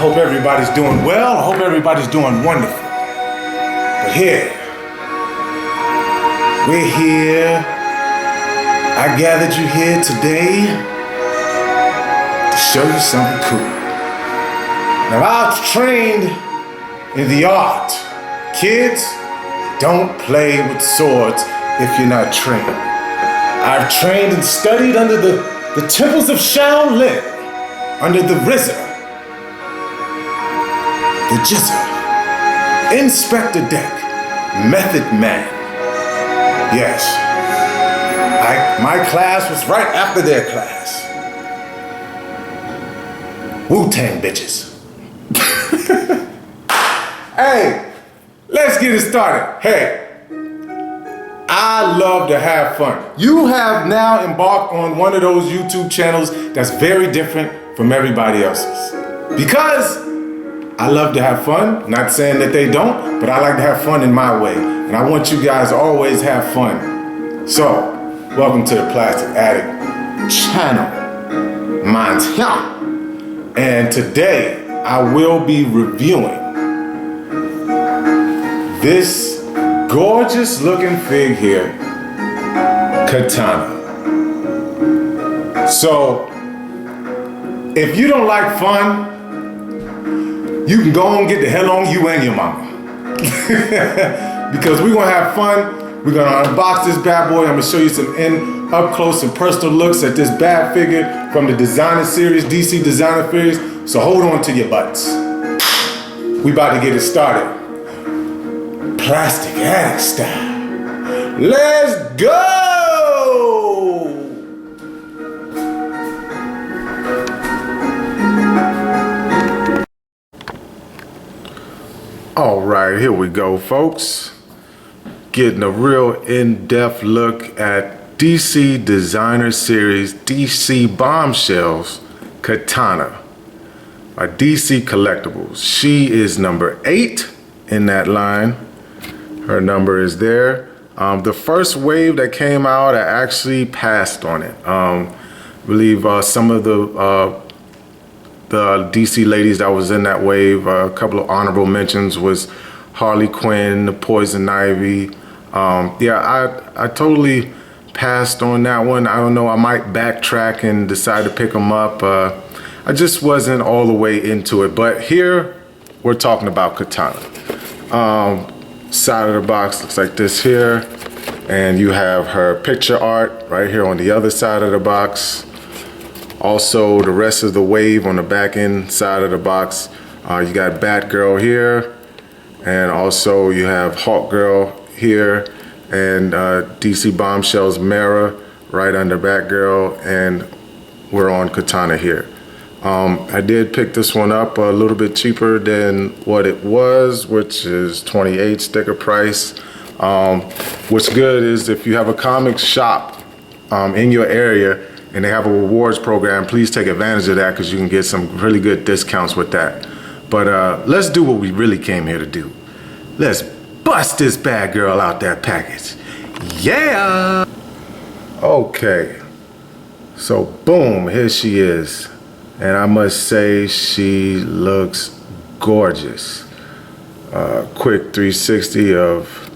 hope everybody's doing well. I hope everybody's doing wonderful. But we're here. I gathered you here today to show you something cool. Now, I've trained in the art. Kids, don't play with swords if you're not trained. I've trained and studied under the temples of Shaolin, under the RZA, the Jizza, Inspector Deck, Method Man. Yes, my class was right after their class. Wu-Tang bitches. Hey, let's get it started. Hey, I love to have fun. You have now embarked on one of those YouTube channels that's very different from everybody else's. Because I love to have fun. Not saying that they don't, but I like to have fun in my way. And I want you guys to always have fun. So, welcome to the Plastic Addict channel. Mine's here. And today, I will be reviewing this gorgeous looking fig here, Katana. So, if you don't like fun, you can go and get the hell on you and your mama. Because we're gonna have fun. We're gonna unbox this bad boy. I'm gonna show you some up close and personal looks at this bad figure from the designer series, DC designer series. So hold on to your butts. We about to get it started. Plastic Addict style. Let's go! All right, here we go, folks. Getting a real in-depth look at DC designer series, DC Bombshells Katana by DC Collectibles. She is number 8 in that line. Her number is there. The first wave that came out, I actually passed on it. I believe some of the DC ladies that was in that wave, a couple of honorable mentions was Harley Quinn, the Poison Ivy. Yeah, I totally passed on that one. I don't know, I might backtrack and decide to pick them up. I just wasn't all the way into it. But here, we're talking about Katana. Side of the box looks like this here. And you have her picture art right here on the other side of the box. Also, the rest of the wave on the back end side of the box. You got Batgirl here. And also you have Hawkgirl here. And DC Bombshells Mara right under Batgirl. And we're on Katana here. I did pick this one up a little bit cheaper than what it was, which is $28 sticker price. What's good is if you have a comics shop in your area and they have a rewards program, please take advantage of that because you can get some really good discounts with that. But let's do what we really came here to do. Let's bust this bad girl out that package. Yeah! Okay, so boom, here she is. And I must say she looks gorgeous. Quick 360 of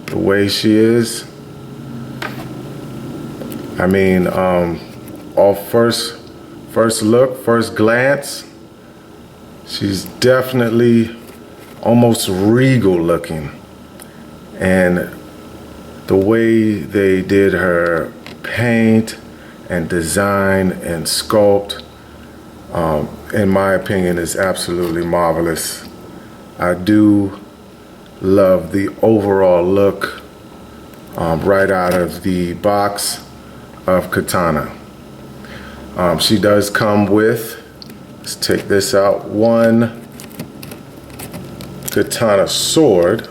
the way she is. I mean, off first look, first glance, she's definitely almost regal looking. And the way they did her paint and design and sculpt, in my opinion, is absolutely marvelous. I do love the overall look right out of the box of Katana. She does come with, let's take this out, one Katana sword,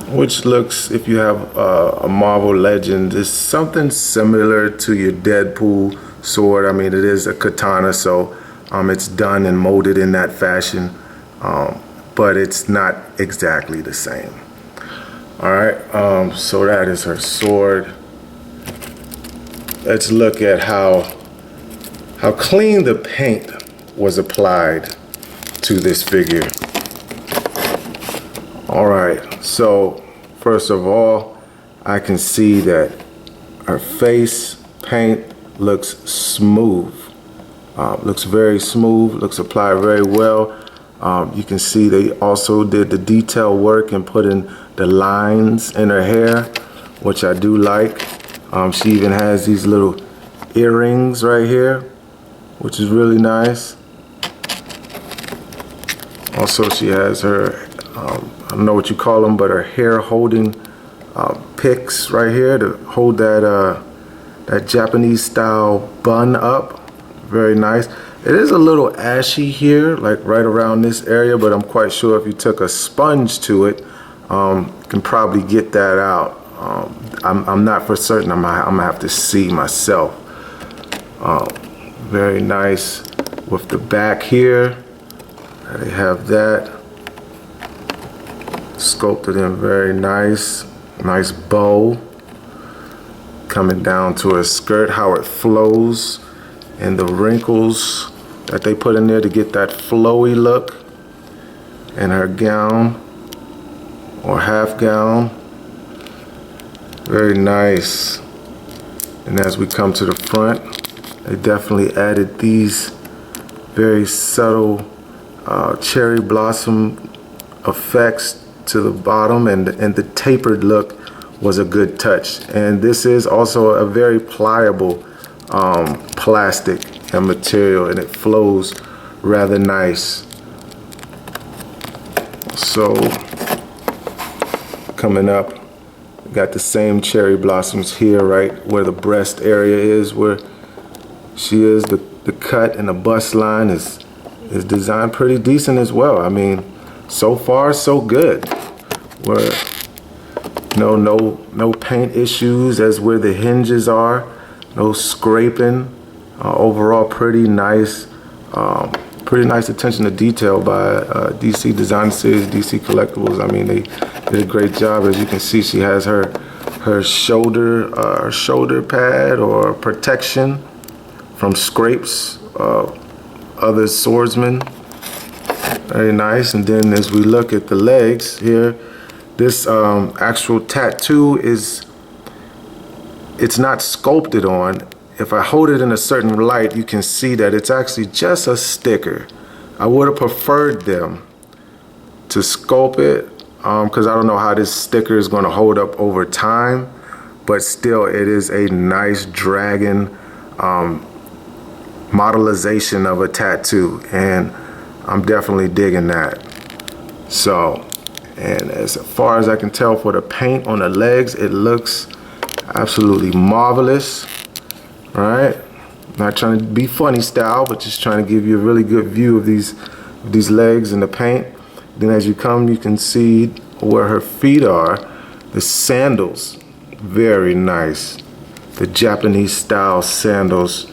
which looks, if you have a Marvel Legend, is something similar to your Deadpool sword. I mean, it is a katana, so it's done and molded in that fashion, but it's not exactly the same. All right, so that is her sword. Let's look at how how clean the paint was applied to this figure. All right, so first of all, I can see that her face paint looks smooth. Looks very smooth, looks applied very well. You can see they also did the detail work and put in the lines in her hair, which I do like. She even has these little earrings right here, which is really nice. Also, she has her, I don't know what you call them, but her hair holding picks right here to hold that, that Japanese style bun up. Very nice. It is a little ashy here, like right around this area, but I'm quite sure if you took a sponge to it, you can probably get that out. I'm not for certain. I'm gonna have to see myself. Very nice with the back here. They have that sculpted in very nice. Nice bow coming down to her skirt, how it flows, and the wrinkles that they put in there to get that flowy look. And her gown or half gown, very nice. And as we come to the front, they definitely added these very subtle cherry blossom effects to the bottom, and the tapered look was a good touch. And this is also a very pliable plastic and material, and it flows rather nice. So coming up, we got the same cherry blossoms here, right where the breast area is, where she is. The cut and the bust line is designed pretty decent as well. I mean, so far so good. Where no paint issues as where the hinges are, no scraping. Overall, pretty nice attention to detail by DC Design Series, DC Collectibles. I mean, they did a great job. As you can see, she has her shoulder pad or protection from scrapes, other swordsmen. Very nice. And then as we look at the legs here, this actual tattoo it's not sculpted on. If I hold it in a certain light, you can see that it's actually just a sticker. I would have preferred them to sculpt it because I don't know how this sticker is going to hold up over time, but still it is a nice dragon modelization of a tattoo, and I'm definitely digging that. So, and as far as I can tell for the paint on the legs, it looks absolutely marvelous. All right, not trying to be funny style, but just trying to give you a really good view of these legs and the paint. Then as you come, you can see where her feet are. The sandals, very nice. The Japanese style sandals.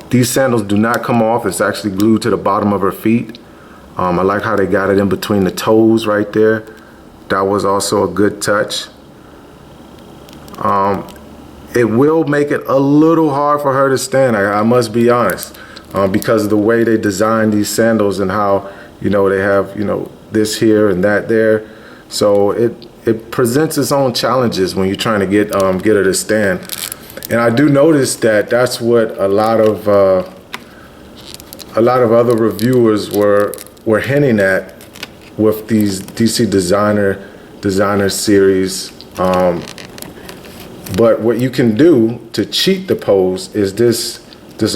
These sandals do not come off. It's actually glued to the bottom of her feet. I like how they got it in between the toes right there. That was also a good touch. It will make it a little hard for her to stand, I must be honest, because of the way they designed these sandals and how, they have, this here and that there. So it presents its own challenges when you're trying to get her to stand. And I do notice that that's what a lot of other reviewers were hinting at with these DC designer series. But what you can do to cheat the pose is this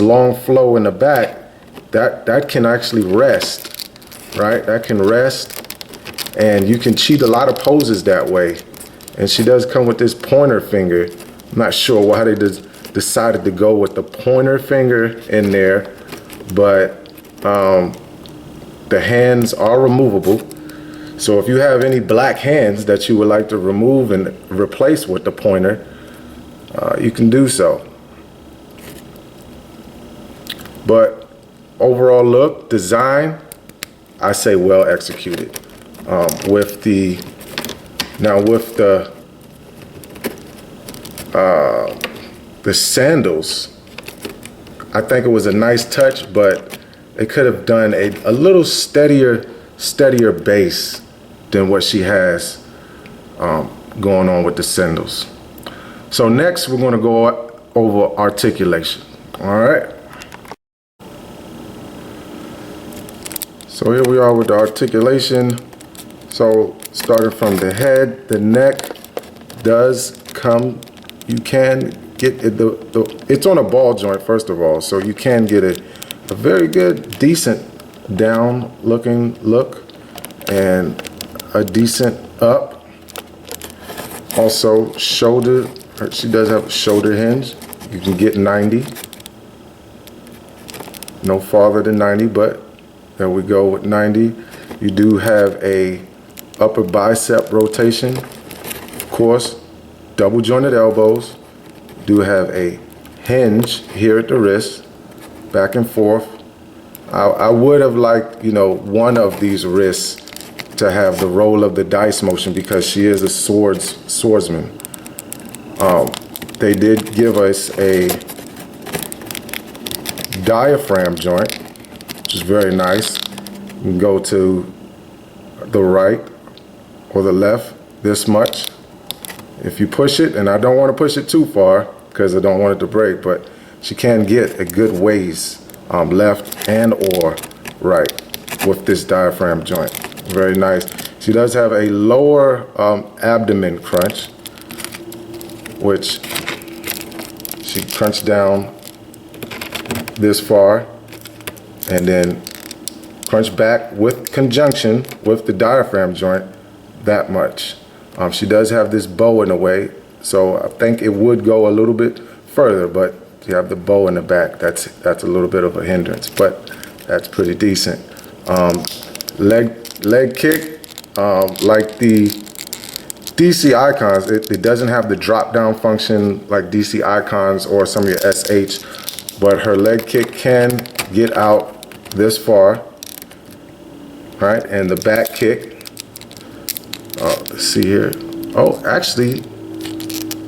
long flow in the back that can actually rest, right? That can rest, and you can cheat a lot of poses that way. And she does come with this pointer finger. I'm not sure why they decided to go with the pointer finger in there, but the hands are removable. So if you have any black hands that you would like to remove and replace with the pointer, you can do so. But overall look, design, I say well executed. With the sandals I think it was a nice touch, but it could have done a little steadier bass than what she has going on with the cymbals. So next we're going to go over articulation. All right. So here we are with the articulation. So starting from the head, the neck does come, you can get it, it's on a ball joint first of all, so you can get a very good, decent down looking look and a decent up. Also shoulder, she does have a shoulder hinge. You can get 90, no farther than 90, but there we go with 90. You do have a upper bicep rotation, of course, double jointed elbows. You do have a hinge here at the wrist, back and forth. I would have liked, you know, one of these wrists to have the roll of the dice motion because she is a swordsman. They did give us a diaphragm joint, which is very nice. You can go to the right or the left this much. If you push it, and I don't want to push it too far because I don't want it to break, but she can get a good ways left and or right with this diaphragm joint. Very nice. She does have a lower abdomen crunch, which she crunched down this far and then crunch back with conjunction with the diaphragm joint that much. She does have this bow in the way, so I think it would go a little bit further, but you have the bow in the back. That's a little bit of a hindrance, but that's pretty decent. Leg kick, like the DC icons, it doesn't have the drop down function like DC icons or some of your SH, but her leg kick can get out this far, right? And the back kick, let's see here. Oh, actually,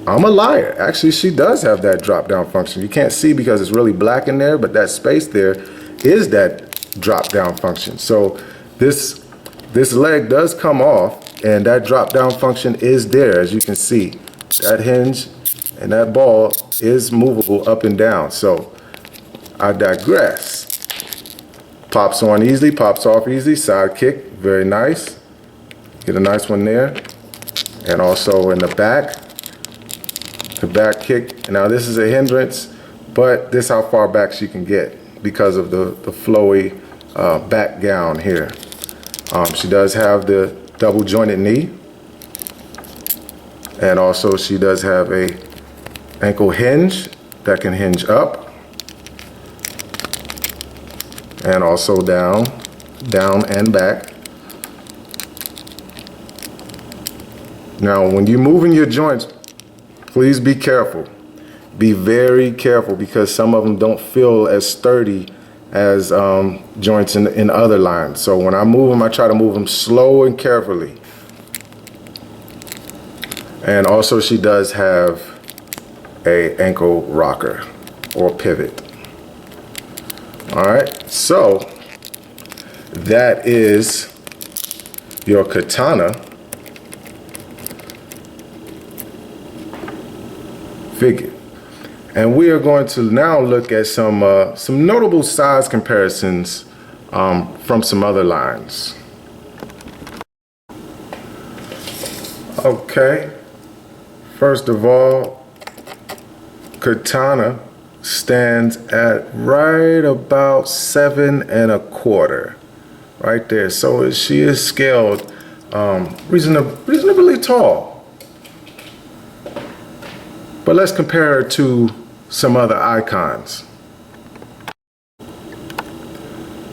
I'm a liar. Actually, she does have that drop down function. You can't see because it's really black in there, but that space there is that drop down function. So this leg does come off and that drop down function is there, as you can see. That hinge and that ball is movable up and down. So I digress. Pops on easily, pops off easily, side kick, very nice. Get a nice one there. And also in the back kick. Now this is a hindrance, but this is how far back she can get because of the flowy back gown here. She does have the double jointed knee. And also she does have a ankle hinge that can hinge up. And also down and back. Now, when you're moving your joints, please be careful. Be very careful because some of them don't feel as sturdy as joints in other lines. So when I move them, I try to move them slow and carefully. And also she does have a ankle rocker or pivot. All right, so that is your katana figure. And we are going to now look at some notable size comparisons from some other lines. Okay, first of all, katana stands at right about 7 1/4, right there. So she is scaled reasonably tall. But let's compare her to some other icons.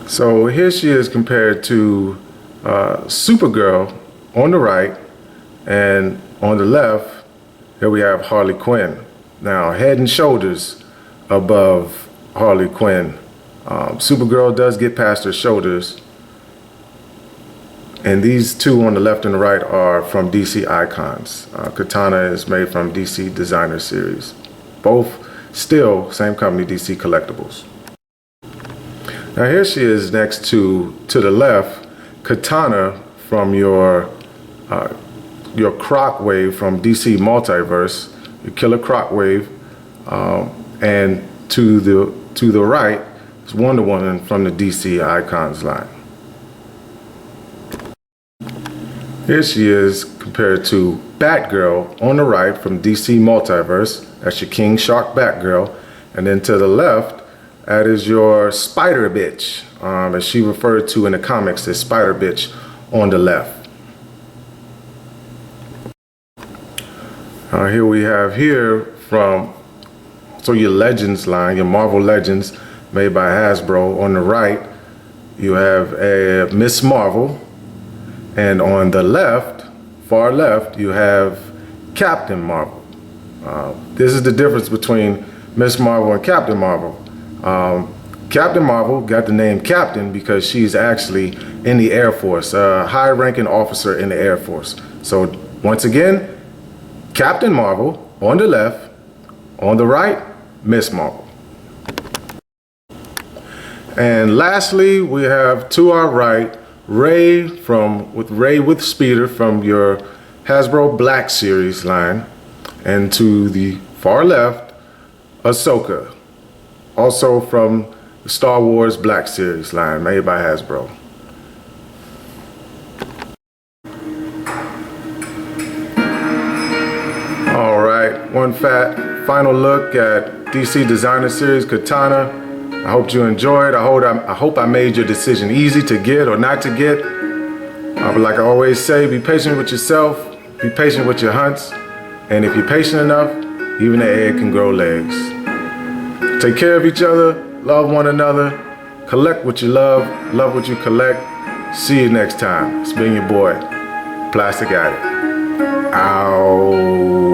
So here she is compared to Supergirl on the right, and on the left, here we have Harley Quinn. Now, head and shoulders above Harley Quinn. Supergirl does get past her shoulders. And these two on the left and the right are from DC Icons. Katana is made from DC Designer Series. Both Still, same company, DC Collectibles. Now here she is next to the left, Katana from your Croc Wave from DC Multiverse, your Killer Croc Wave, and to the right is Wonder Woman from the DC Icons line. Here she is compared to Batgirl on the right from DC Multiverse. That's your King Shark Batgirl. And then to the left, that is your Spider Bitch, as she referred to in the comics as Spider Bitch on the left. Here we have from your Legends line, your Marvel Legends made by Hasbro. On the right, you have a Miss Marvel. And on the left, far left, you have Captain Marvel. This is the difference between Miss Marvel and Captain Marvel. Captain Marvel got the name Captain because she's actually in the Air Force, a high-ranking officer in the Air Force. So once again, Captain Marvel on the left, on the right, Miss Marvel. And lastly, we have to our right, Ray with Speeder from your Hasbro Black Series line, and to the far left, Ahsoka, also from the Star Wars Black Series line made by Hasbro. All right, one final look at DC Designer Series Katana. I hope you enjoyed. I hope I made your decision easy to get or not to get. But like I always say, be patient with yourself, be patient with your hunts, and if you're patient enough, even the egg can grow legs. Take care of each other, love one another, collect what you love what you collect. See you next time. It's been your boy, Plastic Addict. Ow.